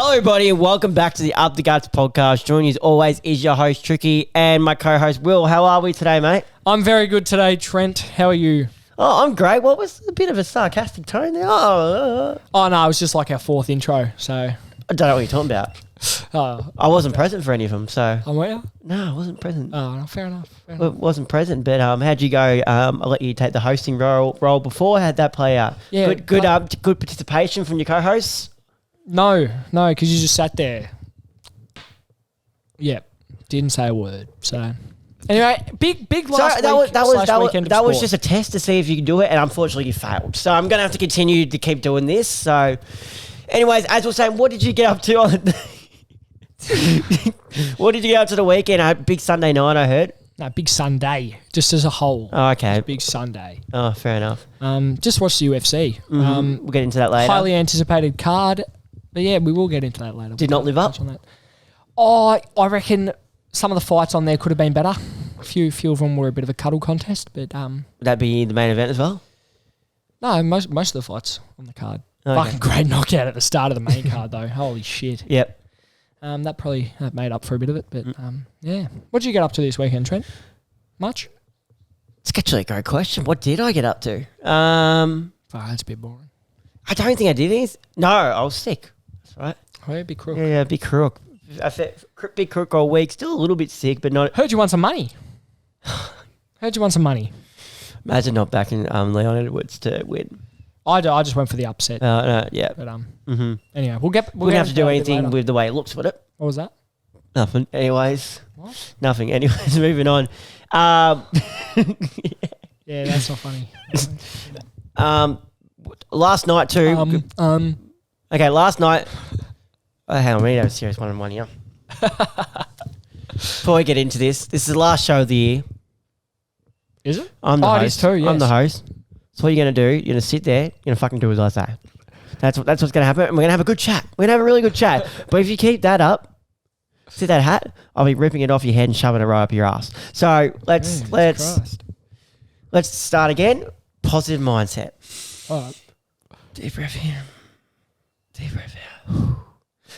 Hello, everybody, and welcome back to the Up the Guts podcast. Joining you as always is your host, Tricky, and my co-host, Will. How are we today, mate? I'm very good today, Trent. How are you? Oh, I'm great. What was a bit of a sarcastic tone there? Oh, no, it was just like our fourth intro, so... I don't know what you're talking about. I wasn't present for any of them, so... Oh, were you? No, I wasn't present. Oh, no, fair enough. Well, wasn't present, but how'd you go? I'll let you take the hosting role before. How'd that play out? Yeah, good participation from your co-hosts? No, because you just sat there. Yep, didn't say a word, so... Anyway, big last week that was just a test to see if you can do it, and unfortunately you failed. So I'm going to have to continue to keep doing this. So, anyways, as we're saying, what did you get up to on... What did you get up to the weekend? A big Sunday night, I heard. No, big Sunday, just as a whole. Oh, okay. Big Sunday. Oh, fair enough. Just watched the UFC. We'll get into that later. Highly anticipated card, but yeah, we will get into that later. Did not live up? On that. Oh, I reckon some of the fights on there could have been better. A few of them were a bit of a cuddle contest, but would that be the main event as well? No, most of the fights on the card. Okay. Fucking great knockout at the start of the main card though. Holy shit. Yep. That probably made up for a bit of it, but yeah. What did you get up to this weekend, Trent? Much? It's actually a great question. What did I get up to? That's a bit boring. I don't think I did anything. No, I was sick. That's right. Oh, yeah, big crook. Yeah, big crook. I said big crook all week. Still a little bit sick, but not. Heard you won some money. Imagine not backing Leon Edwards to win. I just went for the upset. No, yeah. But anyway, we'll we don't have to do anything with the way it looks, would it? What was that? Nothing. Anyways. What? Nothing. Anyways, moving on. Yeah, that's not funny. Last night too. Okay, last night. Oh, hang on, we need to have a serious one-on-one here. Before we get into this is the last show of the year. Is it? I'm the host. It is too, yes. I'm the host. So what are you going to do? You're going to sit there. You're going to fucking do as I say. That's what's going to happen. And we're going to have a good chat. We're going to have a really good chat. But if you keep that up, see that hat? I'll be ripping it off your head and shoving it right up your ass. So let's start again. Positive mindset. All right. Deep breath in. Deep breath out.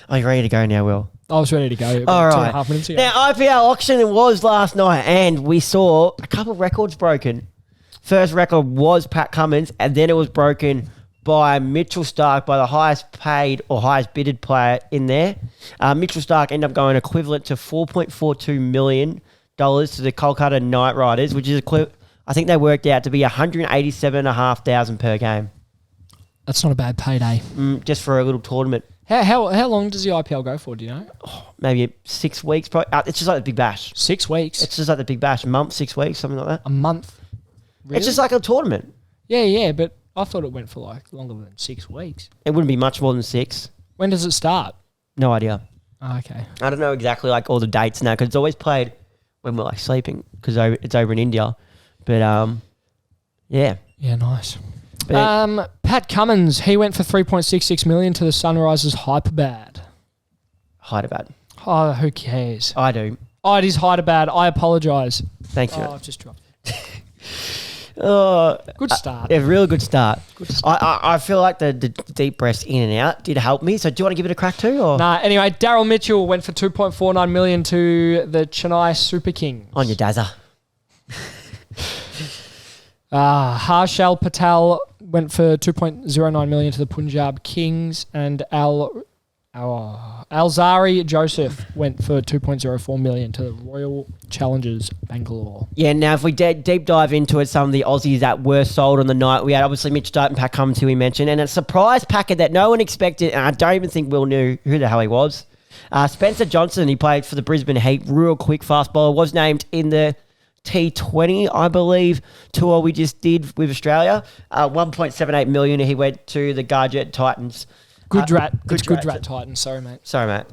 Are you ready to go now, Will? I was ready to go. All right. 2.5 minutes ago. Now, IPL Auction was last night, and we saw a couple of records broken. First record was Pat Cummins, and then it was broken by Mitchell Starc, by the highest paid or highest bidded player in there. Mitchell Starc ended up going equivalent to $4.42 million to the Kolkata Knight Riders, which is I think they worked out to be $187,500 per game. That's not a bad payday. Just for a little tournament. How long does the IPL go for, do you know? Maybe 6 weeks. Probably. It's just like the Big Bash. 6 weeks? It's just like the Big Bash. A month, 6 weeks, something like that. A month? Really? It's just like a tournament. Yeah, but I thought it went for like longer than 6 weeks. It wouldn't be much more than 6. When does it start? No idea. Oh, okay. I don't know exactly like all the dates now because it's always played when we're like sleeping because it's over in India. But yeah. Yeah, nice. Pat Cummins, he went for $3.66 million to the Sunrisers Hyderabad. Hyderabad. Oh, who cares? I do. Oh, it is Hyderabad. I apologise. Thank you. Oh, I've just dropped it. Good start. Yeah, really good start. I feel like the deep breaths in and out did help me. So do you want to give it a crack too? Or? Nah, anyway, Daryl Mitchell went for $2.49 million to the Chennai Super Kings. On your dazzer. Harshal Patel went for $2.09 million to the Punjab Kings, and Alzari Joseph went for $2.04 million to the Royal Challengers Bangalore. Yeah, now if we deep dive into it, some of the Aussies that were sold on the night, we had obviously Mitch Starc and Pat Cummins, who we mentioned, and a surprise packet that no one expected, and I don't even think Will knew who the hell he was. Spencer Johnson, he played for the Brisbane Heat, real quick fast bowler, was named in the T20, I believe, tour we just did with Australia. $1.78 million. He went to the Gujarat Titans. Gujarat Titans. Sorry, mate. I'll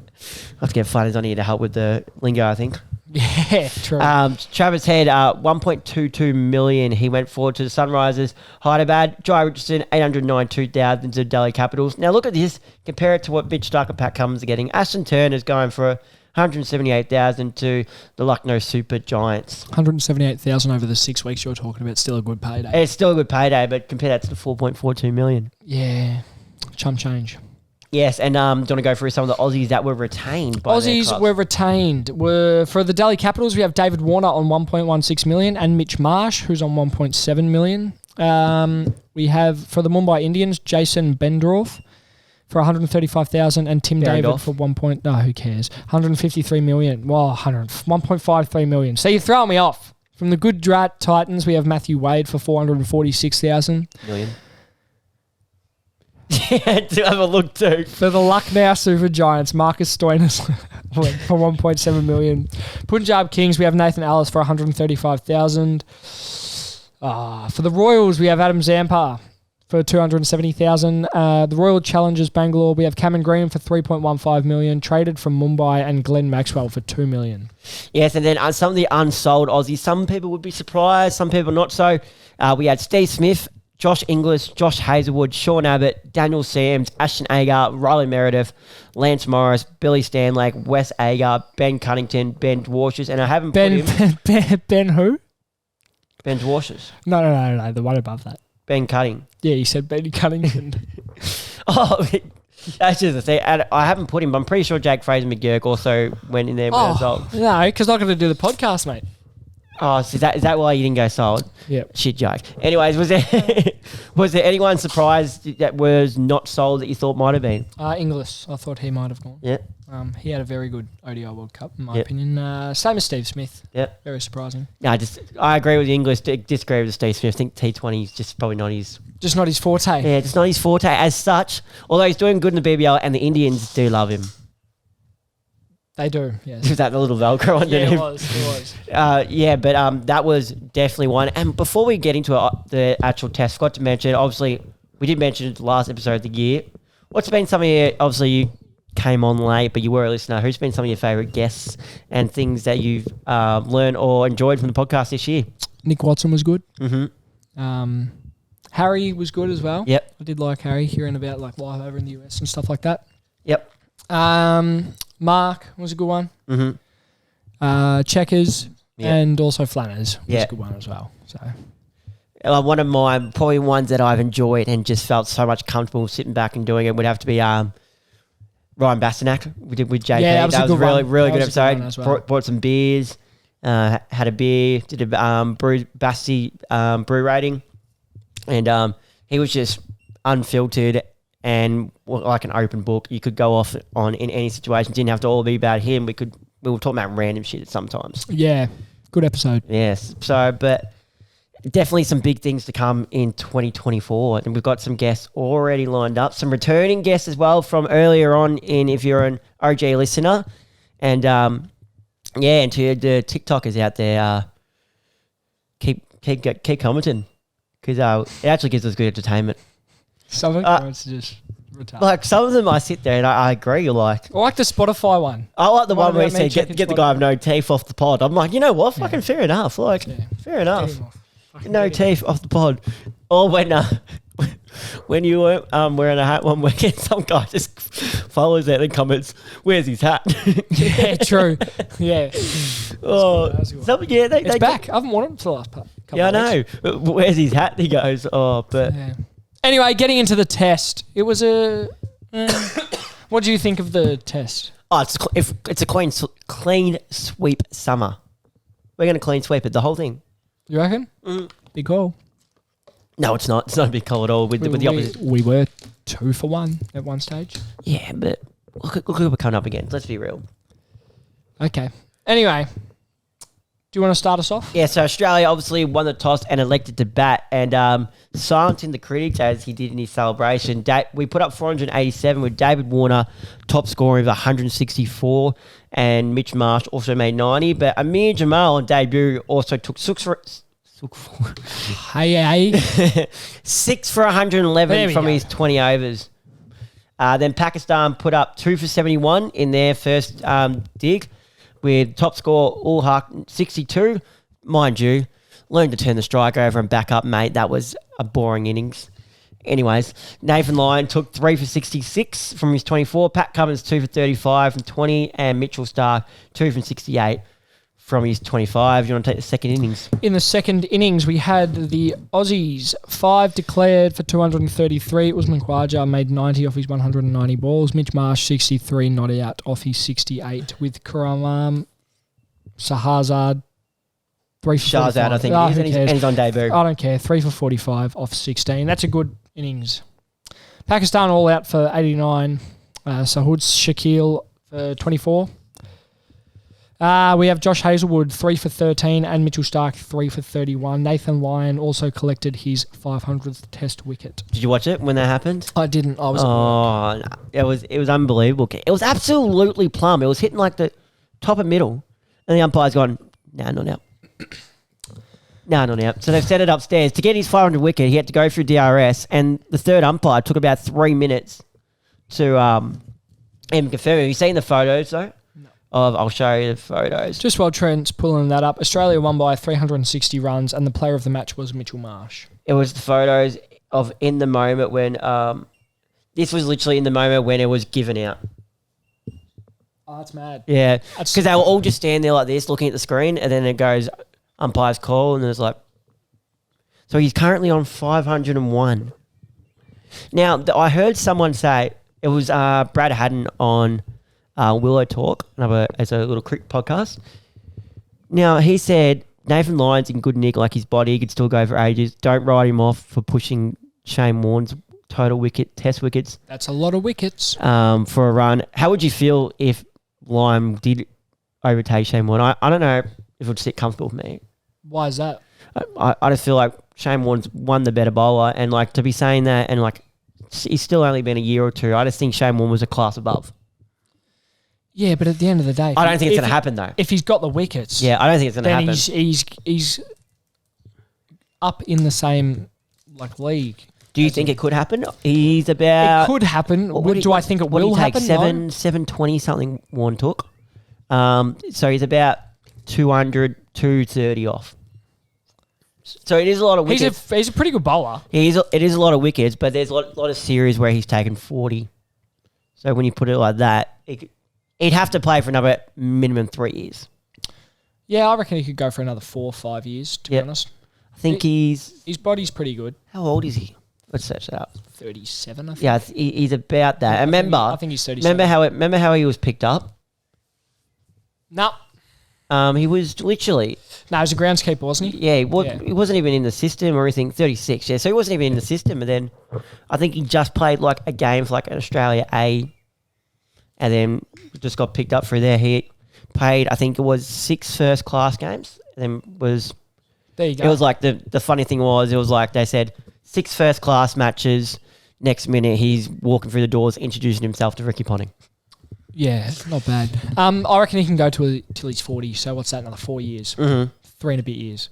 have to get Flatters on here to help with the lingo, I think. Yeah, true. Travis Head, $1.22 million. He went forward to the Sunrisers. Hyderabad. Jai Richardson, $892,000 to Delhi Capitals. Now look at this. Compare it to what Mitch Starc and Pat Cummins are getting. Ashton Turner's going for $178,000 to the Lucknow Super Giants. $178,000 over the 6 weeks you're talking about. Still a good payday. It's still a good payday, but compare that to the $4.42 million. Yeah, chum change. Yes, and do you want to go through some of the Aussies that were retained by their Aussies clubs? were retained. For the Delhi Capitals, we have David Warner on 1.16 million and Mitch Marsh, who's on 1.7 million. We have for the Mumbai Indians, Jason Bendorf for 135,000 and Tim David for who cares? 153 million. Well, 1.53 million. So you're throwing me off. From the Gujarat Titans, we have Matthew Wade for 446,000. Million. Yeah, to have a look too. For the Lucknow Super Giants, Marcus Stoinis for 1.7 million. Punjab Kings, we have Nathan Ellis for 135,000. For the Royals, we have Adam Zampa for 270,000. The Royal Challengers Bangalore, we have Cameron Green for 3.15 million, traded from Mumbai, and Glenn Maxwell for 2 million. Yes, and then some of the unsold Aussies, some people would be surprised, some people not so. We had Steve Smith, Josh Inglis, Josh Hazelwood, Sean Abbott, Daniel Sams, Ashton Agar, Riley Meredith, Lance Morris, Billy Stanlake, Wes Agar, Ben Cunnington, Ben Dwarshes, and I haven't put him... Ben who? Ben Dwarshes. No, the one above that. Ben Cutting. Yeah, you said Ben Cunnington. That's just a thing. And I haven't put him, but I'm pretty sure Jake Fraser McGurk also went in there with sold. No, because I'm not going to do the podcast, mate. Oh, so is that why you didn't go sold? Yep. Shit joke. Anyways, was there anyone surprised that was not sold that you thought might have been? Inglis. I thought he might have gone. Yeah. He had a very good ODI World Cup, in my opinion. Same as Steve Smith. Yep. Very surprising. No, I agree with the English. Disagree with Steve Smith. I think T20 is just probably not his... Just not his forte. Yeah, just not his forte as such. Although he's doing good in the BBL and the Indians do love him. They do, yes. Was that the little Velcro underneath? Yeah, it was. But that was definitely one. And before we get into the actual test, forgot to mention, obviously, we did mention it the last episode of the year. What's been some of your... Obviously, you came on late, but you were a listener. Who's been some of your favourite guests and things that you've learned or enjoyed from the podcast this year? Nick Watson was good. Mm-hmm. Harry was good as well. Yep. I did like Harry, hearing about like live over in the US and stuff like that. Yep. Mark was a good one. Mm-hmm. Checkers and also Flanners was a good one as well. So one of mine, probably ones that I've enjoyed and just felt so much comfortable sitting back and doing it would have to be Ryan Bastanak. We did with JP. Yeah, that was a really, one. really That good was a good one episode. as well. Brought some beers, had a beer, did a Basti brew rating, and he was just unfiltered and like an open book. You could go off on in any situation. Didn't have to all be about him. We were talking about random shit sometimes. yeah, good episode. Yes. So, but definitely some big things to come in 2024. And we've got some guests already lined up. Some returning guests as well from earlier on if you're an OG listener. And, and to the TikTokers out there, keep commenting because it actually gives us good entertainment. Some of it's just retarded. Like some of them I sit there and I agree. You're like, I like the Spotify one. I like the one where he about me said, get the guy with no teeth off the pod. I'm like, you know what? Fucking fair enough. Like, fair enough. No teeth off the pod. Or when you were wearing a hat one weekend, some guy just follows that in the comments, where's his hat? Yeah, true. Yeah. It's back. I haven't worn it for the last couple I know. Where's his hat? He goes, Yeah. Anyway, getting into the test. It was a... what do you think of the test? Oh, it's a clean sweep summer. We're going to clean sweep it, the whole thing. You reckon? Big call. No, it's not. It's not a big call at all with the opposite. We were 2 for 1 at one stage. Yeah, but look who we're coming up against. Let's be real. Okay. Anyway, do you want to start us off? Yeah, so Australia obviously won the toss and elected to bat and silencing the critics as he did in his celebration. We put up 487 with David Warner top scorer of 164 and Mitch Marsh also made 90. But Amir Jamal on debut also took 6 for 111 from his 20 overs. Then Pakistan put up 2 for 71 in their first dig with top score Ul Haq 62. Mind you, learn to turn the strike over and back up, mate. That was a boring innings. Anyways, Nathan Lyon took 3 for 66 from his 24. Pat Cummins 2 for 35 from 20. And Mitchell Starc 2 from 68 from his 25. Do you want to take the second innings? In the second innings, we had the Aussies, 5 declared for 233. Usman Khawaja made 90 off his 190 balls. Mitch Marsh, 63 not out off his 68. With Karam Shahzad, 3 for Shahzad, 45. I think Oh, it is, who and cares? he's on debut. I don't care. 3 for 45 off 16. That's a good innings. Pakistan all out for 89. Sahud Shakil for 24. We have Josh Hazlewood, 3 for 13, and Mitchell Starc, 3 for 31. Nathan Lyon also collected his 500th Test wicket. Did you watch it when that happened? I didn't. I was. No. It was unbelievable. It was absolutely plumb. It was hitting like the top and middle, and the umpire's gone, nah, not out. Nah, not out. So they've set it upstairs. To get his 500 wicket, he had to go through DRS, and the third umpire took about 3 minutes to even confirm. Have you seen the photos, though? I'll show you the photos. Just while Trent's pulling that up, Australia won by 360 runs, and the player of the match was Mitchell Marsh. It was the photos of in the moment when this was literally in the moment when it was given out. Oh, that's mad. Yeah, because they were all just standing there like this, looking at the screen, and then it goes umpire's call, and there's like. So he's currently on 501. Now I heard someone say it was Brad Haddon on. Willow Talk, as a little cricket podcast. Now, he said Nathan Lyon's in good nick, like his body, he could still go for ages. Don't write him off for pushing Shane Warne's total test wickets. That's a lot of wickets. For a run. How would you feel if Lyon did overtake Shane Warne? I don't know if it would sit comfortable with me. Why is that? I just feel like Shane Warne's won the better bowler, and like to be saying that, and like he's still only been a year or two. I just think Shane Warne was a class above. Yeah, but at the end of the day, I don't think it's going to happen though. If he's got the wickets, yeah, I don't think it's going to happen. Then he's up in the same league. Do you think it could happen? He's about. It could happen. Do I think it will happen? 720 something Warne took. So he's about 200, 230 off. So it is a lot of wickets. He's a pretty good bowler. It is a lot of wickets, but there's a lot of series where he's taken 40. So when you put it like that, he'd have to play for another minimum 3 years. Yeah, I reckon he could go for another 4 or 5 years, to be honest. I think his body's pretty good. How old is he? Let's search that up. 37, I think. Yeah, he's about that. I think he's 37. Remember how he was picked up? No. He was literally... No, he was a groundskeeper, wasn't he? Yeah, he wasn't even in the system or anything. 36, yeah. So he wasn't even in the system. And then I think he just played like a game for like an Australia A, and then just got picked up through there. He played, I think it was 6 first-class games. And then was... There you go. It was like the funny thing was, it was like they said 6 first-class matches. Next minute, he's walking through the doors, introducing himself to Ricky Ponting. Yeah, not bad. I reckon he can go till he's 40. So what's that? Another 4 years. Mm-hmm. 3 and a bit years.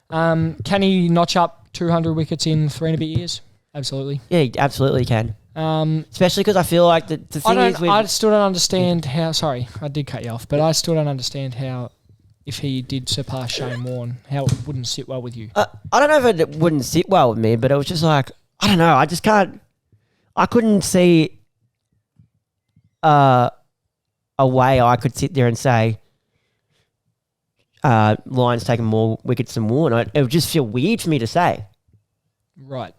Can he notch up 200 wickets in 3 and a bit years? Absolutely. Yeah, he absolutely can. Especially because I feel like the thing is... I still don't understand how... Sorry, I did cut you off. But I still don't understand how, if he did surpass Shane Warne, how it wouldn't sit well with you. I don't know if it wouldn't sit well with me, but it was just like... I don't know. I just can't... I couldn't see a way I could sit there and say Lyon's taken more wickets than Warne. It would just feel weird for me to say. Right.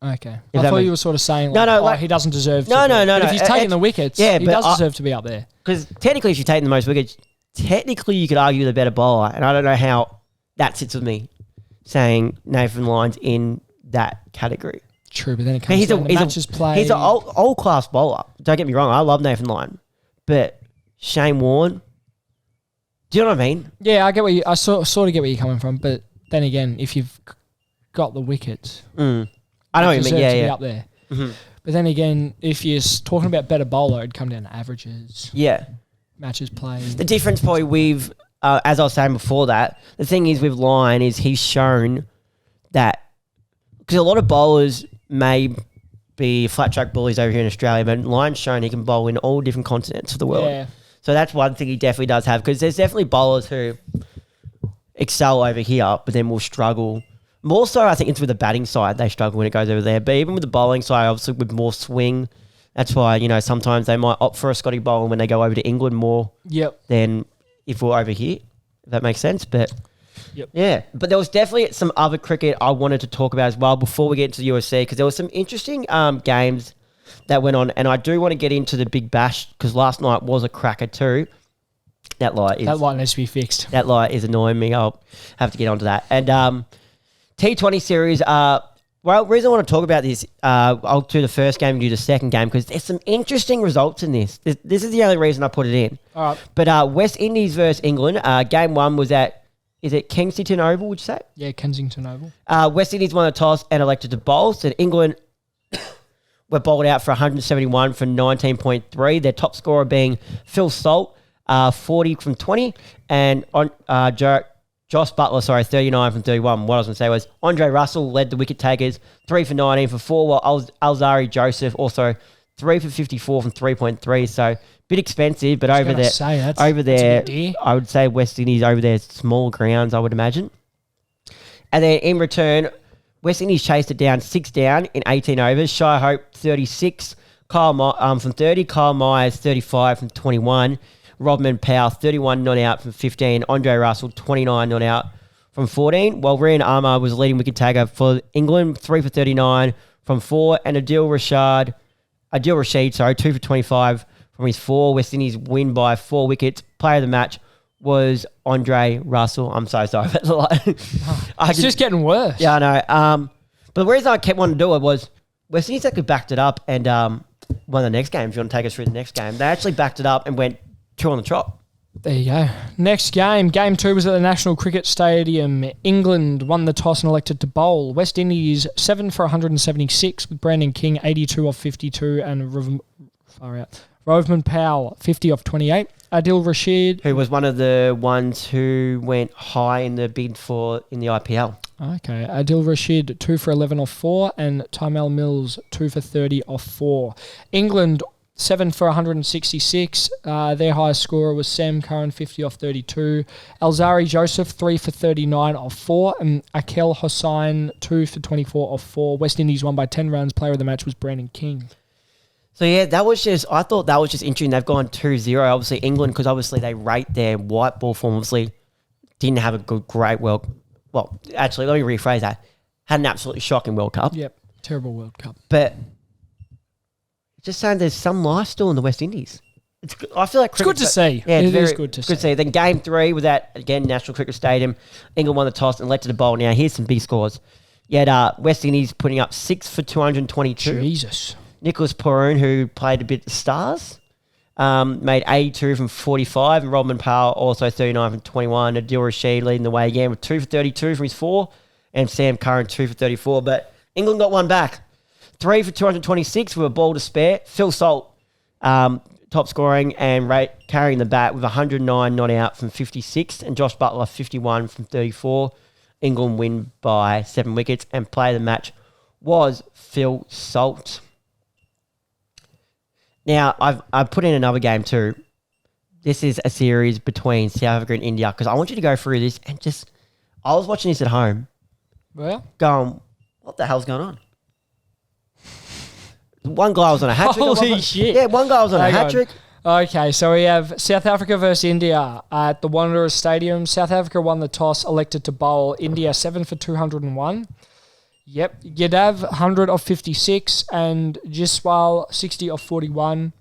Okay. If I thought you were sort of saying he doesn't deserve to. No. But if he's taking the wickets, he does deserve to be up there. Because technically, if you're taking the most wickets, technically you could argue the better bowler. And I don't know how that sits with me, saying Nathan Lyon's in that category. True, but then it comes down to matches played. He's an old class bowler. Don't get me wrong. I love Nathan Lyon. But Shane Warne, do you know what I mean? Yeah, I get what I sort of get where you're coming from. But then again, if you've got the wickets... I know what you mean, yeah. Be up there. Mm-hmm. But then again, if you're talking about better bowler, it'd come down to averages. Yeah. Matches played. The difference probably with, as I was saying before that, the thing is with Lyon is he's shown that, because a lot of bowlers may be flat track bullies over here in Australia, but Lyon's shown he can bowl in all different continents of the world. Yeah. So that's one thing he definitely does have, because there's definitely bowlers who excel over here, but then will struggle. More so, I think it's with the batting side they struggle when it goes over there. But even with the bowling side, obviously with more swing, that's why, sometimes they might opt for a Scotty bowler when they go over to England more than if we're over here. if that makes sense. But Yep. yeah, but there was definitely some other cricket I wanted to talk about as well before we get into the UFC, because there was some interesting games that went on, and I do want to get into the Big Bash because last night was a cracker too. That light needs to be fixed. That light is annoying me. I'll have to get onto that. And T20 series. Well, the reason I want to talk about this, I'll do the first game and do the second game because there's some interesting results in this. This is the only reason I put it in. All right. But West Indies versus England. Game one was at, is it Kensington Oval, would you say? Yeah, Kensington Oval. West Indies won the toss and elected to bowl. So England were bowled out for 171 for 19.3. Their top scorer being Phil Salt, 40 from 20. And Josh Butler, 39 from 31. What I was going to say was Andre Russell led the wicket takers, 3 for 19 for 4, while Alzari Joseph also 3 for 54 from 3.3. So a bit expensive, but over there, I would say West Indies over there, small grounds, I would imagine. And then in return, West Indies chased it down 6 down in 18 overs. Shai Hope 36 from 30. Kyle Myers 35 from 21. Rodman Powell, 31 not out from 15. Andre Russell, 29 not out from 14. While Rian Armour was leading wicket taker for England, 3 for 39 from 4. And Adil Rashid, 2 for 25 from his 4. West Indies win by 4 wickets. Player of the match was Andre Russell. I'm so sorry about the light. It's just getting worse. Yeah, I know. But the reason I kept wanting to do it was West Indies actually backed it up and won the next game. If you want to take us through the next game, they actually backed it up and went 2 on the trot. There you go. Next game. Game 2 was at the National Cricket Stadium. England won the toss and elected to bowl. West Indies 7 for 176 with Brandon King 82 off 52 and Rovman Powell 50 off 28. Adil Rashid, who was one of the ones who went high in the bid in the IPL. Okay. Adil Rashid 2 for 11 off 4 and Tymal Mills 2 for 30 off 4. England 7 for 166. Their highest scorer was Sam Curran, 50 off 32. Alzari Joseph, 3 for 39 off 4. And Akel Hossain, 2 for 24 off 4. West Indies won by 10 runs. Player of the match was Brandon King. So, yeah, I thought that was just interesting. They've gone 2-0. Obviously, England, because obviously they rate their white ball form, obviously didn't have a great Well, actually, let me rephrase that. Had an absolutely shocking World Cup. Yep, terrible World Cup. But just saying there's some life still in the West Indies. I feel like it's good to see. Yeah, it is good to see. Then game 3 was at, again, National Cricket Stadium. England won the toss and elected to bowl. Now, here's some big scores. You had West Indies putting up 6 for 222. Jesus. Nicholas Poroon, who played a bit at the Stars, made 82 from 45. And Rodman Powell also 39 from 21. Adil Rashid leading the way again with 2 for 32 from his 4. And Sam Curran 2 for 34. But England got one back. 3 for 226 with a ball to spare. Phil Salt, top scoring and carrying the bat with 109 not out from 56. And Josh Butler, 51 from 34. England win by 7 wickets. And player of the match was Phil Salt. Now, I've put in another game too. This is a series between South Africa and India because I want you to go through this and just... I was watching this at home. Well? Going, what the hell's going on? One guy was on a hat-trick. Holy shit. Yeah, one guy was on a hat-trick. Okay, so we have South Africa versus India at the Wanderers Stadium. South Africa won the toss, elected to bowl. India 7 for 201. Yep. Yadav 100 off 56 and Jiswal 60 off 41.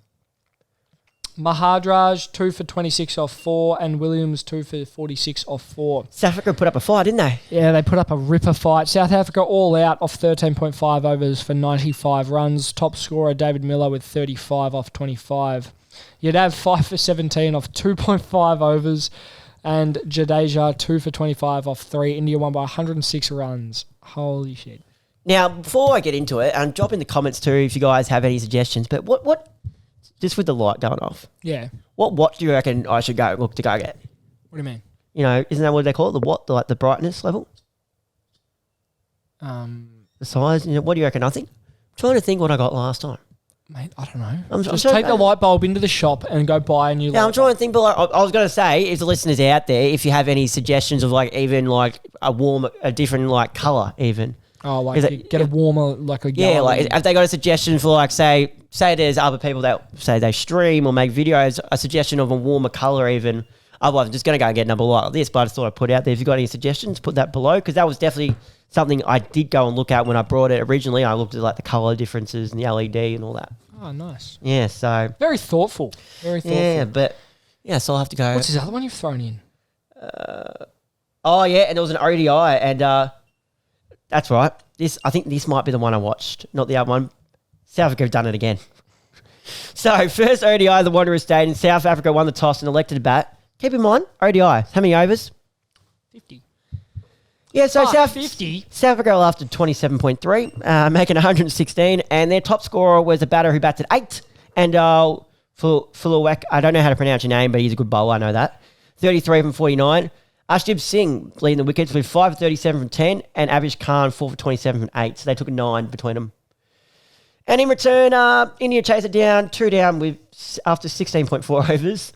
Maharaj 2 for 26 off 4 and Williams 2 for 46 off 4. South Africa put up a fight, didn't they? Yeah, they put up a ripper fight. South Africa all out off 13.5 overs for 95 runs. Top scorer David Miller with 35 off 25. Yadav 5 for 17 off 2.5 overs and Jadeja 2 for 25 off 3. India won by 106 runs. Holy shit. Now, before I get into it, and drop in the comments too if you guys have any suggestions, but what just with the light going off, yeah, what watch do you reckon I should go get? What do you mean? You know, isn't that what they call it? The brightness level? The size? You know, what do you reckon? I'm trying to think what I got last time. Mate, I don't know. I'm just take the light bulb into the shop and go buy a new light I'm trying to think, but like, I was going to say, if the listeners out there, if you have any suggestions of like even like a different like colour even. Oh, like get a warmer, like a yellow. Yeah, like if they got a suggestion for like, say there's other people that say they stream or make videos, a suggestion of a warmer colour even. Otherwise, I'm just going to go and get a number like this, but I just thought I'd put it out there. If you've got any suggestions, put that below, because that was definitely something I did go and look at when I brought it originally. I looked at like the colour differences and the LED and all that. Oh, nice. Yeah, so... Very thoughtful. Very thoughtful. Yeah, but... Yeah, so I'll have to go... What's this other one you've thrown in? Oh, yeah, and there was an ODI, and that's right. I think this might be the one I watched, not the other one. South Africa have done it again. So, first ODI, the Wanderers stayed in. South Africa won the toss and elected to bat. Keep in mind, ODI, how many overs? 50. Yeah, so South 50? South Africa lasted 27.3, making 116, and their top scorer was a batter who batted 8, and Fulawek, I don't know how to pronounce your name, but he's a good bowler, I know that. 33 from 49. Ashdeep Singh leading the wickets with 5 for 37 from 10, and Avish Khan 4 for 27 from 8, so they took a 9 between them. And in return, India chased it down, 2 down after 16.4 overs.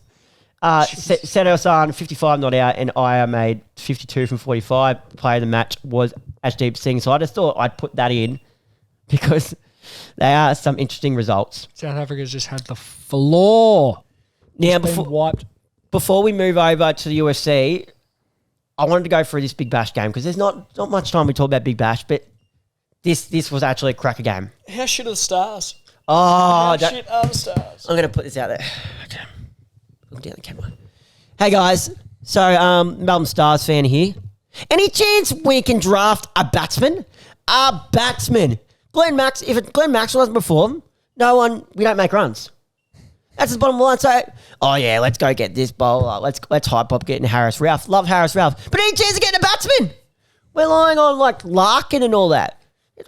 Seto Hassan, 55 not out, and Aya made 52 from 45. Player of the match was Ashdeep Singh. So I just thought I'd put that in because they are some interesting results. South Africa's just had the floor. Now, Wiped. before we move over to the UFC, I wanted to go through this Big Bash game because there's not much time we talk about Big Bash, but this was actually a cracker game. How shit are the stars? Oh, How shit are the stars? I'm going to put this out there. Okay. Look down the camera. Hey guys, so Melbourne Stars fan here. Any chance we can draft a batsman? A batsman. If Glenn Maxwell doesn't perform, we don't make runs. That's the bottom line. So, oh yeah, let's go get this bowler. Let's hype up getting Harris Ralph. Love Harris Ralph. But any chance of getting a batsman? We're relying on like Larkin and all that.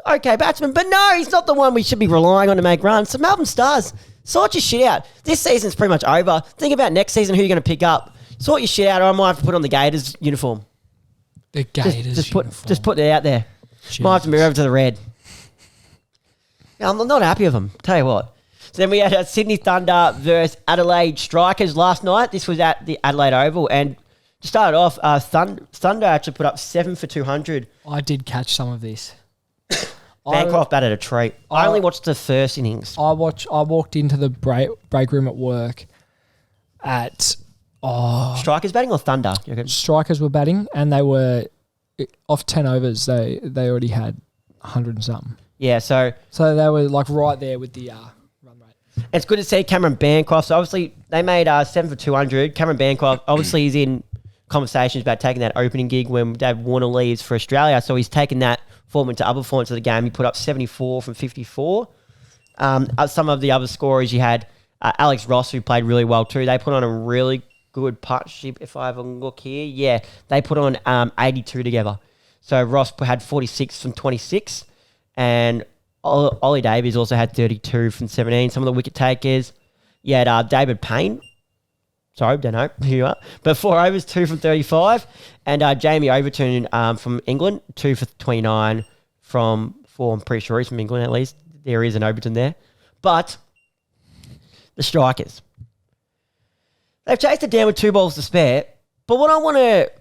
Okay, batsman. But no, he's not the one we should be relying on to make runs. So Melbourne Stars, sort your shit out. This season's pretty much over. Think about next season, who you're going to pick up. Sort your shit out, or I might have to put on the Gators uniform. The Gators uniform. Just put it out there. Jesus. Might have to move over to the red. Yeah, I'm not happy with them. Tell you what. So then we had Sydney Thunder versus Adelaide Strikers last night. This was at the Adelaide Oval, and to start off, Thunder actually put up 7 for 200. I did catch some of this. Bancroft batted a treat. I only watched the first innings. I walked into the break room at work at Strikers batting or Thunder? Strikers were batting, and they were off 10 overs. They already had 100 and something. Yeah, so they were like right there with the run rate. It's good to see Cameron Bancroft. So obviously they made 7 for 200. Cameron Bancroft obviously is in conversations about taking that opening gig when Dave Warner leaves for Australia. So he's taken that form into other performance of the game. He put up 74 from 54. Some of the other scorers you had Alex Ross, who played really well too. They put on a really good partnership. If I have a look here, yeah, they put on 82 together. So Ross had 46 from 26, and Ollie Davies also had 32 from 17. Some of the wicket takers, you had David Payne. Sorry, don't know who you are. But 4 overs, 2 from 35. And Jamie Overton from England, 2 for 29 from 4. I'm pretty sure he's from England at least. There is an Overton there. But the Strikers, they've chased it down with 2 balls to spare. But what I want to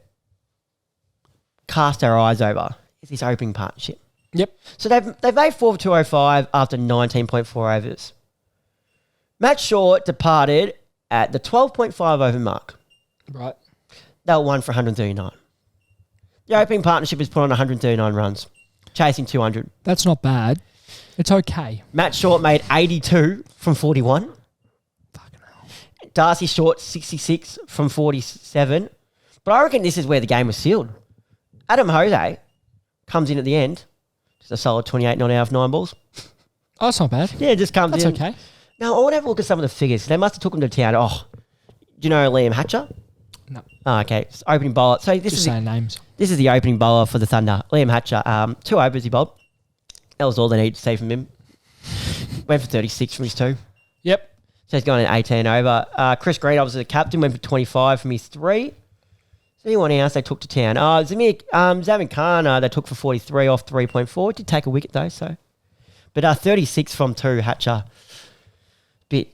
cast our eyes over is this opening partnership. Yep. So they've made 4 for 205 after 19.4 overs. Matt Short departed at the 12.5 over mark. Right. They were 1 for 139. The opening partnership has put on 139 runs, chasing 200. That's not bad. It's okay. Matt Short made 82 from 41. Fucking hell. Darcy Short, 66 from 47. But I reckon this is where the game was sealed. Adam Jose comes in at the end. Just a solid 28 not out of 9 balls. Oh, that's not bad. Yeah, just comes That's in. okay. Now, I want to have a look at some of the figures. They must have took him to town. Oh, do you know Liam Hatcher? No. Oh, okay. It's opening bowler. So this Just is saying names. This is the opening bowler for the Thunder. Liam Hatcher, 2 overs he bowled. That was all they needed to see from him. Went for 36 from his 2. Yep. So he's gone in 18 over. Chris Green, obviously the captain, went for 25 from his 3. So anyone else they took to town? Zamin Khan, they took for 43 off 3.4. Did take a wicket though, so. But 36 from 2, Hatcher. Bit,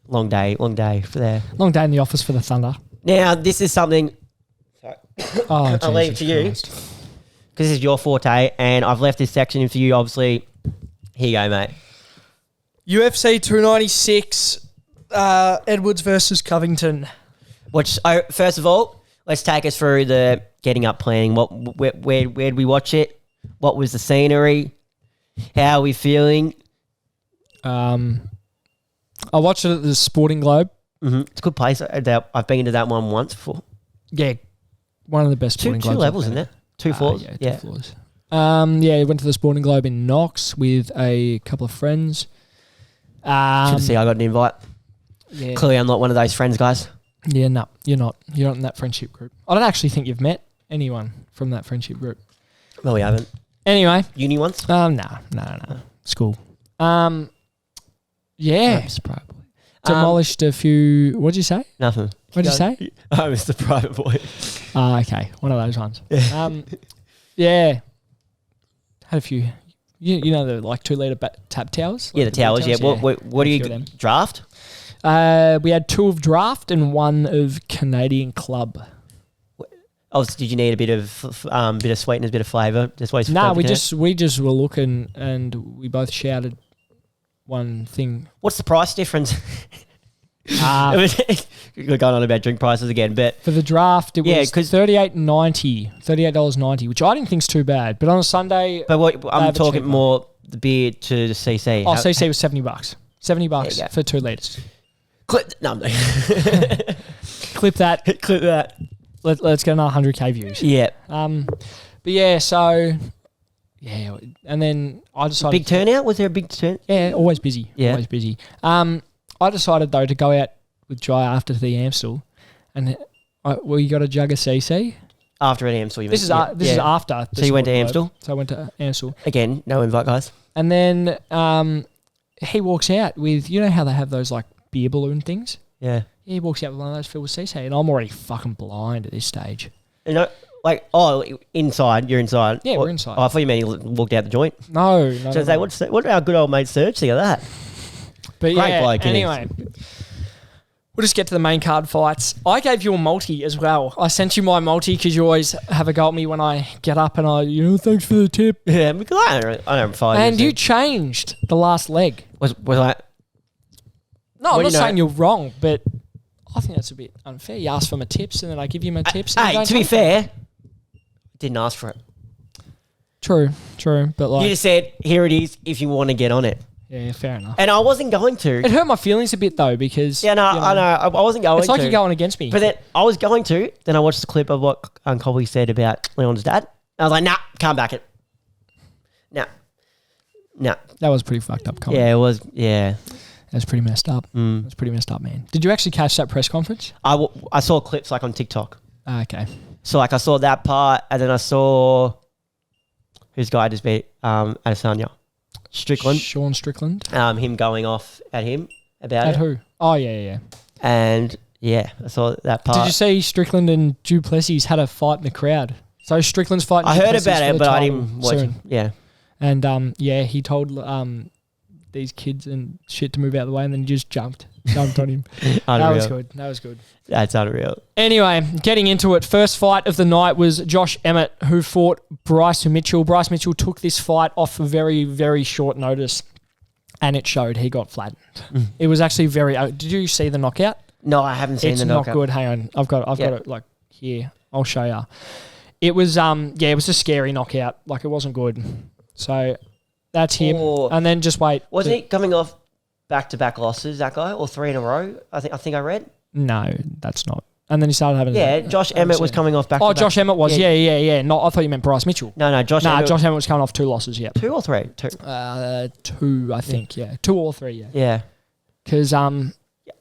long day for there. Long day in the office for the Thunder. Now, this is something... Sorry. Oh, I'll leave it to you. Because this is your forte, and I've left this section in for you, obviously. Here you go, mate. UFC 296, Edwards versus Covington. Which, first of all, let's take us through the getting up planning. Where'd we watch it? What was the scenery? How are we feeling? I watched it at the Sporting Globe. Mm-hmm. It's a good place. I've been to that one once before. Yeah, one of the best Sporting Globes. Two levels, isn't it? 2 floors. Yeah, 2 floors. Yeah, went to the Sporting Globe in Knox with a couple of friends. Should have seen I got an invite. Yeah. Clearly, I'm not one of those friends, guys. Yeah, no, you're not. You're not in that friendship group. I don't actually think you've met anyone from that friendship group. No, we haven't. Anyway. Uni once? No. School. Yeah. Probably. Demolished a few. What'd you say? Nothing. What'd you say? I was the private boy. Okay. One of those ones. Yeah. Had a few. You know the 2 litre tap towers? Yeah, the towers. Yeah. What do you draft? We had 2 of draft and 1 of Canadian Club. Oh, so did you need a bit of sweetness, a bit of flavour? No, we just were looking and we both shouted one thing. What's the price difference? We're going on about drink prices again, but for the draft it was $38.90, which I didn't think's too bad. But on a Sunday, I'm talking more the beer to the CC. Oh, CC was $70. $70 for 2 litres. Clip. No, no. Clip that. Clip that. Let's get another 100k views. Yeah. But yeah, so yeah, and then I decided. Big turnout? Was there a big turnout? Yeah, always busy. Yeah. Always busy. I decided though to go out with Jai after the Amstel, and you got a jug of CC after an Amstel. This is after. So you went to Amstel? So I went to Amstel again. No invite, guys. And then he walks out with, you know how they have those beer balloon things? Yeah. He walks out with one of those filled with CC, and I'm already fucking blind at this stage. You know, inside. You're inside. Yeah, we're inside. Oh, I thought you meant he walked out the joint. No. So say, what did our good old mate Serge think of that? But Great bloke. Anyway, we'll just get to the main card fights. I gave you a multi as well. I sent you my multi because you always have a go at me when I get up and thanks for the tip. Yeah, because I don't find. And you changed the last leg. Was I? No, I'm not saying you're wrong, but I think that's a bit unfair. You ask for my tips and then I give you my tips. Hey, to be fair, didn't ask for it. True. But you just said, here it is if you want to get on it. Yeah, fair enough. And I wasn't going to. It hurt my feelings a bit though because... Yeah, no, I know. I wasn't going to. It's like you're going against me. But then I was going to. Then I watched the clip of what Colby said about Leon's dad. I was like, nah, can't back it. Nah. That was pretty fucked up, Colby. Yeah, it was. Yeah. That's pretty messed up. That's pretty messed up, man. Did you actually catch that press conference? I saw clips on TikTok. Okay. So I saw that part, and then I saw whose guy just beat Adesanya. Strickland. Sean Strickland. Him going off at him about it. At who? Oh, yeah. And yeah, I saw that part. Did you see Strickland and Duplessis had a fight in the crowd? So Strickland's fighting. I heard about it, but I didn't watch it. Yeah. And he told these kids and shit to move out of the way, and then he just jumped on him. That was good. That's unreal. Anyway, getting into it, first fight of the night was Josh Emmett, who fought Bryce Mitchell. Bryce Mitchell took this fight off very, very short notice, and it showed. He got flattened. It was actually very... did you see the knockout? No, I haven't seen the knockout. It's not good. Hang on. I've got it here. I'll show you. It was it was a scary knockout. It wasn't good. So that's him. And then just wait. Wasn't he coming off back-to-back losses, that guy? Or 3 in a row? I think I read. No, that's not. And then he started having... Yeah, Josh Emmett was coming off back-to-back. Oh, Josh Emmett was. Yeah. No, I thought you meant Bryce Mitchell. No, Josh Emmett was coming off 2 losses, yeah. 2 or 3? 2. 2, I think, yeah. 2 or 3, yeah. Yeah. Because...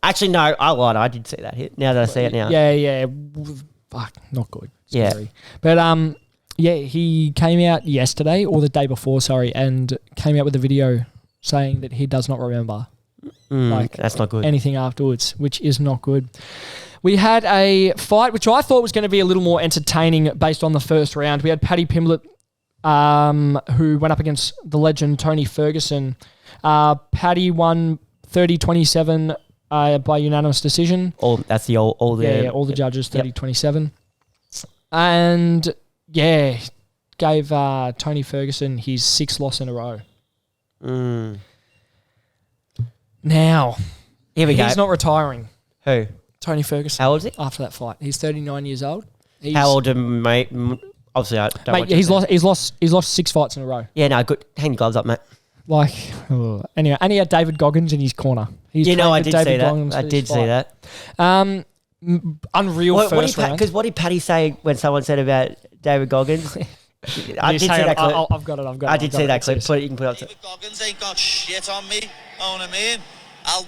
Actually, no, I lied. I did see that hit. Now that I see it now. Yeah. Fuck, not good. Scary. Yeah. But, he came out yesterday, or the day before, and came out with a video saying that he does not remember. That's not good. Anything afterwards, which is not good. We had a fight, which I thought was going to be a little more entertaining based on the first round. We had Paddy Pimblett, who went up against the legend Tony Ferguson. Paddy won 30-27 by unanimous decision. All the judges 30-27. And gave Tony Ferguson his 6th loss in a row. Now, Here we go. He's not retiring. Who? Tony Ferguson. How old is he? After that fight, he's 39 years old. How old, mate? Obviously, I don't Mate, watch he's it. lost 6 fights in a row. Yeah, no, good. Hang your gloves up, mate. Like, anyway, and he had David Goggins in his corner. He's You know, I trained did with see David that. Goggins I for did this see fight. that. Unreal first round. Because what did Paddy say when someone said about David Goggins? I did see that clip. I've got it. I did see that clip. You can put it up. David Goggins ain't got shit on me. Know what I mean?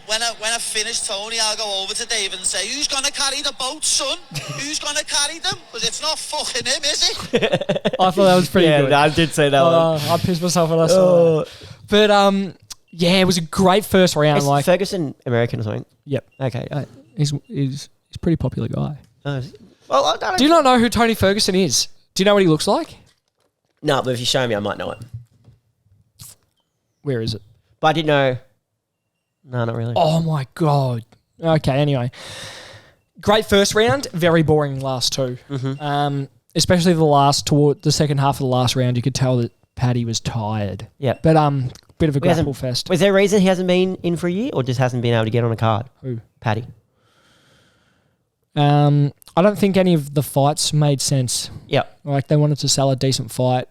When I finish Tony, I'll go over to David and say, "Who's gonna carry the boat, son? Who's gonna carry them? Because it's not fucking him, is it?" I thought that was pretty good. Yeah, I did see that one. I pissed myself when I saw that. But yeah, it was a great first round. Is Like, Ferguson American or something? yep, Okay. he's a pretty popular guy. Well, I don't Do you not know who Tony Ferguson is? Do you know what he looks like? No, but if you show me, I might know it. Where is it? But I didn't know. No, not really. Oh my god. Okay, anyway. Great first round, very boring last two. Mm-hmm. Especially toward the second half of the last round, you could tell that Paddy was tired. Yeah. But bit of a grapple fest. Was there a reason he hasn't been in for a year or just hasn't been able to get on a card? Who? Paddy. I don't think any of the fights made sense. Yeah. Like, they wanted to sell a decent fight.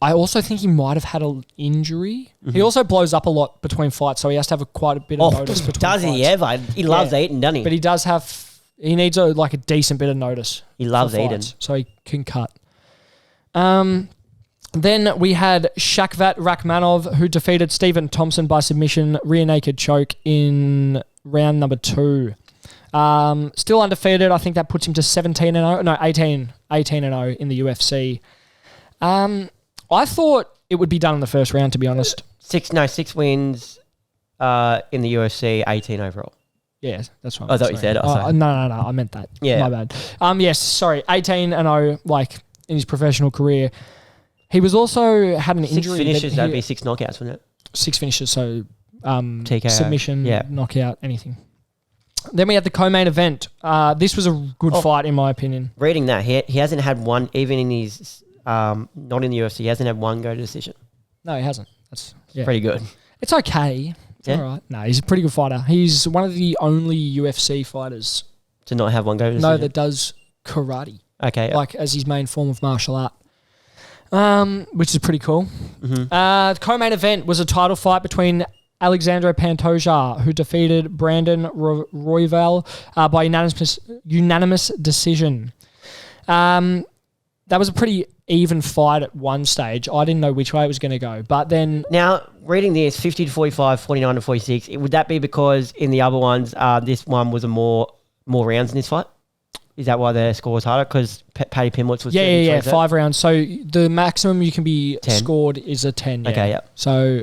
I also think he might have had an injury. Mm-hmm. He also blows up a lot between fights, so he has to have quite a bit of notice between does fights. he ever? He loves eating, doesn't he? But he does have... He needs a decent bit of notice. He loves for eating. fights, so he can cut. Then we had Shakvat Rakhmanov, who defeated Stephen Thompson by submission, rear naked choke in round number 2. Still undefeated. I think that puts him to 17-0. No, 18-0 in the UFC. I thought it would be done in the first round, to be honest. 6 wins in the UFC, 18 overall. Yeah, that's right. I thought you said. No, I meant that. Yeah. My bad. Yes, sorry. 18-0, like, in his professional career. He was also had an 6 injury. finishes, that'd be 6 knockouts, wouldn't it? 6 finishes, so TKO. submission, knockout, anything. Then we had the co-main event. This was a good fight, in my opinion. Reading that, he hasn't had one, even in his, not in the UFC, he hasn't had one go to decision. No, he hasn't. That's pretty good. It's okay. It's all right. No, he's a pretty good fighter. He's one of the only UFC fighters To not have one go to decision? No, that does karate. Okay. Like, as his main form of martial art. Which is pretty cool. Mm-hmm. The co-main event was a title fight between Alexandre Pantoja, who defeated Brandon Royval by unanimous decision. That was a pretty even fight at one stage. I didn't know which way it was going to go. But then... Now, reading this, 50-45, 49-46, would that be because in the other ones, this one was a more rounds in this fight? Is that why the score was harder? Because Paddy Pimblett was... Yeah, 5 rounds. So the maximum you can be 10. Scored is a 10. Yeah. Okay, yeah. So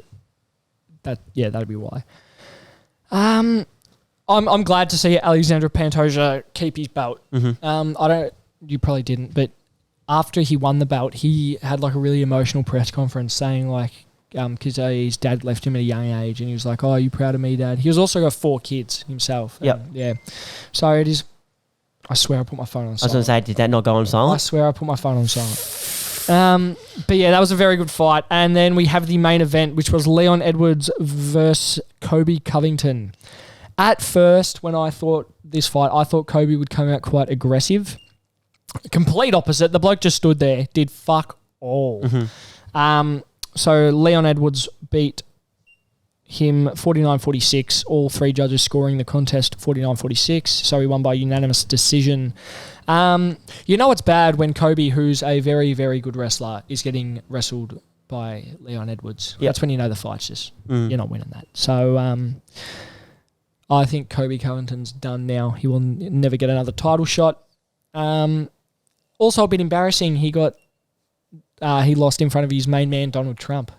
that'd be why. I'm glad to see Alexandre Pantoja keep his belt. Mm-hmm. You probably didn't, but after he won the belt, he had like a really emotional press conference saying like, because his dad left him at a young age, and he was like, "Oh, are you proud of me, Dad?" He was also got 4 kids himself. Yeah. So it is. I swear I put my phone on silent. I was going to say, did that not go on silent? I swear I put my phone on silent. But yeah, that was a very good fight. And then we have the main event, which was Leon Edwards versus Kobe Covington. At first, when I thought this fight, I thought Kobe would come out quite aggressive. Complete opposite. The bloke just stood there, did fuck all. Mm-hmm. So Leon Edwards beat him 49-46, all 3 judges scoring the contest 49-46, so he won by unanimous decision. You know it's bad when Kobe, who's a very, very good wrestler, is getting wrestled by Leon Edwards. Yep. That's when you know the fight's just, you're not winning that. So I think Kobe Covington's done now. He will never get another title shot. Also a bit embarrassing, he lost in front of his main man, Donald Trump.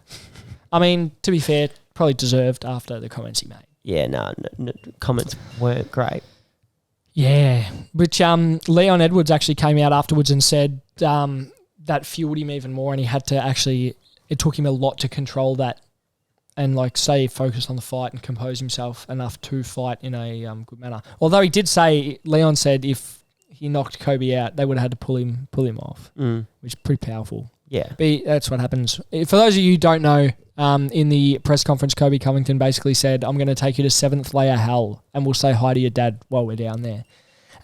I mean, to be fair, probably deserved after the comments he made. Yeah, no, comments weren't great. Yeah, which Leon Edwards actually came out afterwards and said that fueled him even more, and he had to actually, it took him a lot to control that and like say focus on the fight and compose himself enough to fight in a good manner. Although he did say, Leon said if he knocked Kobe out, they would have had to pull him off, which is pretty powerful. Yeah. That's what happens. For those of you who don't know, in the press conference, Kobe Covington basically said, I'm going to take you to 7th layer hell and we'll say hi to your dad while we're down there.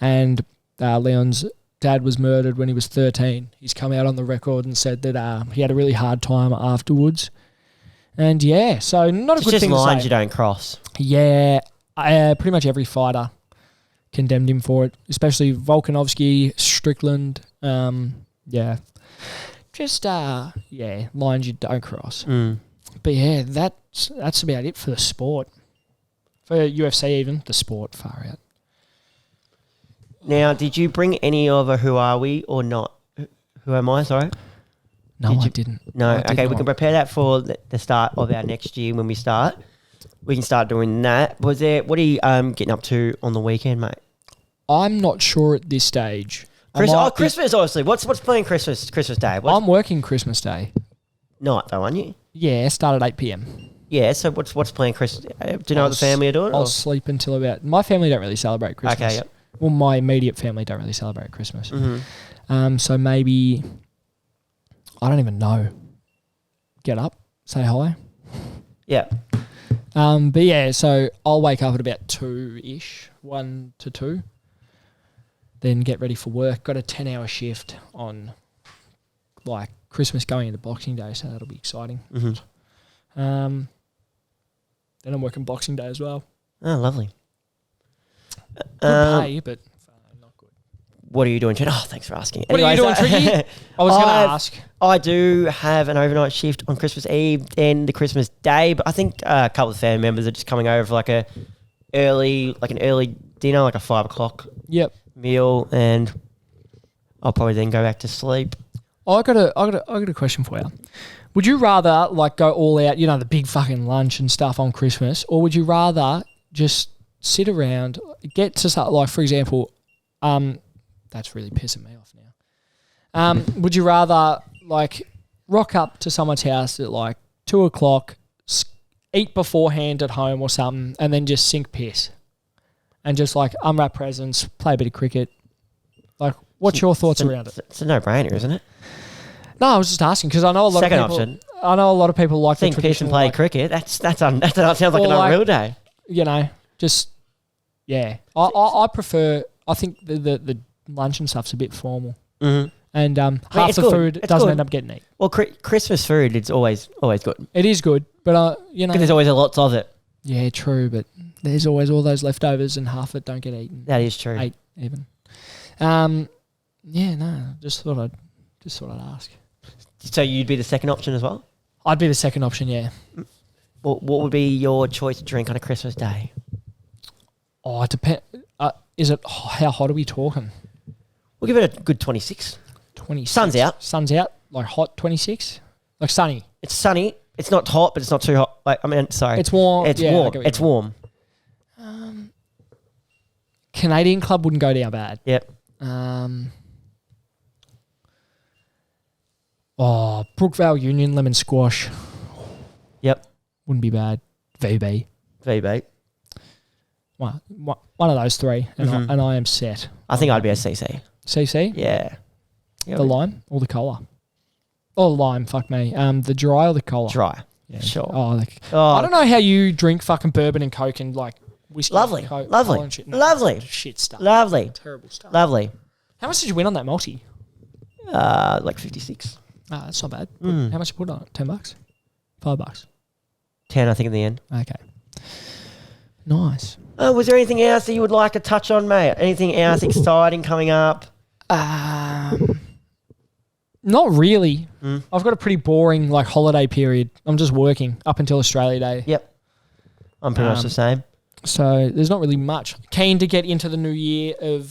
And Leon's dad was murdered when he was 13. He's come out on the record and said that he had a really hard time afterwards. And yeah, so not a good thing to say. It's just lines you don't cross. Yeah, pretty much every fighter condemned him for it, especially Volkanovski, Strickland. Yeah. Just, lines you don't cross. But yeah, that's about it for the sport. For UFC even, the sport, far out. Now, did you bring any of a Who Are We or not? Who Am I, sorry? No, I didn't. No, I did okay, not. we can prepare that for the start of our next year when we start. We can start doing that. What are you getting up to on the weekend, mate? I'm not sure at this stage. Christmas, obviously. What's playing Christmas Day? I'm working Christmas Day. Night, though, aren't you? Yeah, start at 8 p.m. Yeah, so what's playing Christmas? Do you know what the family are doing? I'll sleep until about... My family don't really celebrate Christmas. Okay, yep. Well, my immediate family don't really celebrate Christmas. Mm-hmm. So maybe... I don't even know. Get up, say hi. Yeah. But yeah, so I'll wake up at about 2-ish, 1 to 2. Then get ready for work. Got a 10-hour shift on like Christmas going into Boxing Day, so that'll be exciting. Mm-hmm. Then I'm working Boxing Day as well. Oh, lovely. Good pay, but not good. What are you doing, Chad? Oh, thanks for asking. What are you doing, Tricky? I was going to ask. I do have an overnight shift on Christmas Eve and the Christmas Day, but I think a couple of family members are just coming over for like an early dinner, like a 5 o'clock meal, and I'll probably then go back to sleep. I got a question for you. Would you rather like go all out, the big fucking lunch and stuff on Christmas, or would you rather just sit around, get to start, like for example, that's really pissing me off now. Would you rather like rock up to someone's house at like 2 o'clock, eat beforehand at home or something, and then just sink piss, and just like unwrap presents, play a bit of cricket? Like, what's your thoughts around it? It's a no-brainer, isn't it? No, I was just asking because I know a lot Second of people. option. I know a lot of people like Think the piss and traditional, play like, cricket. That sounds like an unreal day. Just yeah. I prefer. I think the lunch and stuff's a bit formal, and half the food doesn't end up getting eaten. Well, Christmas food it's always good. It is good, but Because there's always lots of it. Yeah, true, but there's always all those leftovers, and half of it don't get eaten. That is true. 8 even. Just thought I'd ask. So you'd be the second option as well? I'd be the second option, yeah. What would be your choice to drink on a Christmas day? Oh, it depends. How hot are we talking? We'll give it a good 26. 26. Sun's out. Sun's out, like hot 26? Like sunny? It's sunny. It's not hot, but it's not too hot. It's warm. It's yeah, warm. It's warm. Canadian Club wouldn't go down bad. Yep. Brookvale Union lemon squash. Yep. Wouldn't be bad. VB. One of those three, and I am set. I think I'd be a CC. CC? Yeah. The lime or the cola? Oh, lime, fuck me. The dry or the cola? Dry. Yeah. Sure. I don't know how you drink fucking bourbon and Coke and like whiskey. Lovely. And Cola Lovely. and shit. No, Lovely. Shit stuff. Lovely. Terrible stuff. Lovely. How much did you win on that multi? Like 56. That's not bad. How much you put on it? $10? $5? 10, I think, in the end. Okay. Nice. Was there anything else that you would like to touch on, mate? Anything else exciting coming up? Not really. I've got a pretty boring like holiday period. I'm just working up until Australia Day. Yep. I'm pretty much the same. So there's not really much. Keen to get into the new year of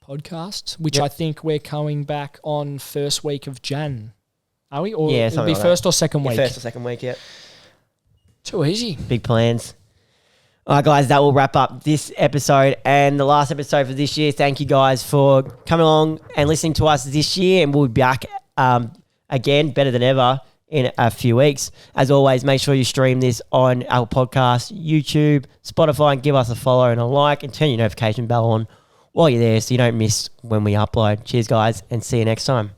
podcasts, which I think we're coming back on first week of Jan. Are we? Or yeah, it'll be first or second week? First or second week, yeah. Too easy. Big plans. All right, guys, that will wrap up this episode and the last episode for this year. Thank you guys for coming along and listening to us this year, and we'll be back again, better than ever, in a few weeks. As always, make sure you stream this on our podcast, YouTube, Spotify, and give us a follow and a like, and turn your notification bell on while you're there so you don't miss when we upload. Cheers, guys, and see you next time.